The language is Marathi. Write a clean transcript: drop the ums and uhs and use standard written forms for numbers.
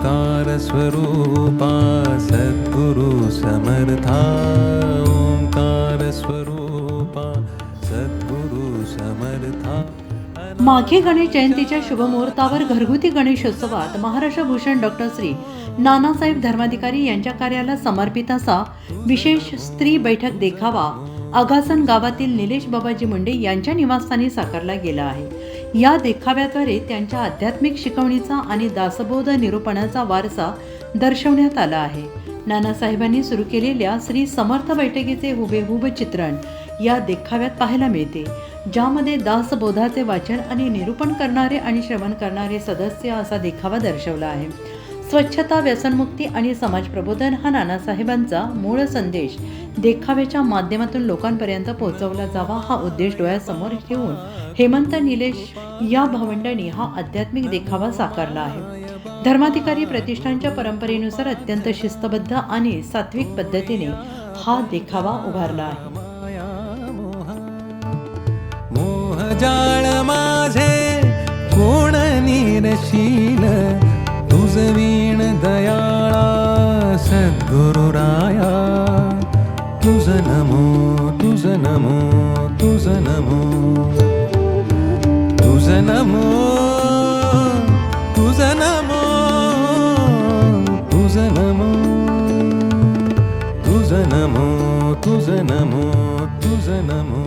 ओंकार स्वरूपा सद्गुरु समर्था, ओंकार स्वरूपा सद्गुरु समर्था। माघी गणेश जयंतीच्या शुभमुहूर्तावर घरगुती गणेशोत्सवात महाराष्ट्र भूषण डॉक्टर श्री नानासाहेब धर्माधिकारी यांच्या कार्याला समर्पित असा विशेष स्त्री बैठक देखावा आगासन गावातील निलेश बाबाजी मुंडे यांच्या निवासस्थानी साकारला गेला आहे। या देखाव्याद्वारे त्यांच्या आध्यात्मिक शिकवणीचा आणि दासबोध निरूपणाचा वारसा दर्शवण्यात आला आहे। नानासाहेबांनी सुरू केलेल्या श्री समर्थ बैठकीचे हुबेहूब चित्रण या देखाव्यात पाहायला मिळते, ज्यामध्ये दासबोधाचे वाचन आणि निरूपण करणारे आणि श्रवण करणारे सदस्य असा देखावा दर्शवला आहे। स्वच्छता, व्यसनमुक्ती आणि समाज प्रबोधन हा नानासाहेबांचा मूळ संदेश देखाव्याच्या माध्यमातून लोकांपर्यंत पोहोचवला जावा हा उद्देश डोळ्यासमोर ठेवून हेमंत निलेश या भावंडांनी हा आध्यात्मिक देखावा साकारला आहे। धर्माधिकारी प्रतिष्ठानच्या परंपरेनुसार अत्यंत शिस्तबद्ध आणि सात्विक पद्धतीने हा देखावा उभारला आहे। मोहजाळ माझे कोण निरशील, तुझ वीण दयाळा सद्गुरुराया, तुझ नमो तुझ नमो तुझ नमो तुझ नमो तुझ नमो तुझ नमो तुझ नमो तुझ नमो तुझ नमो।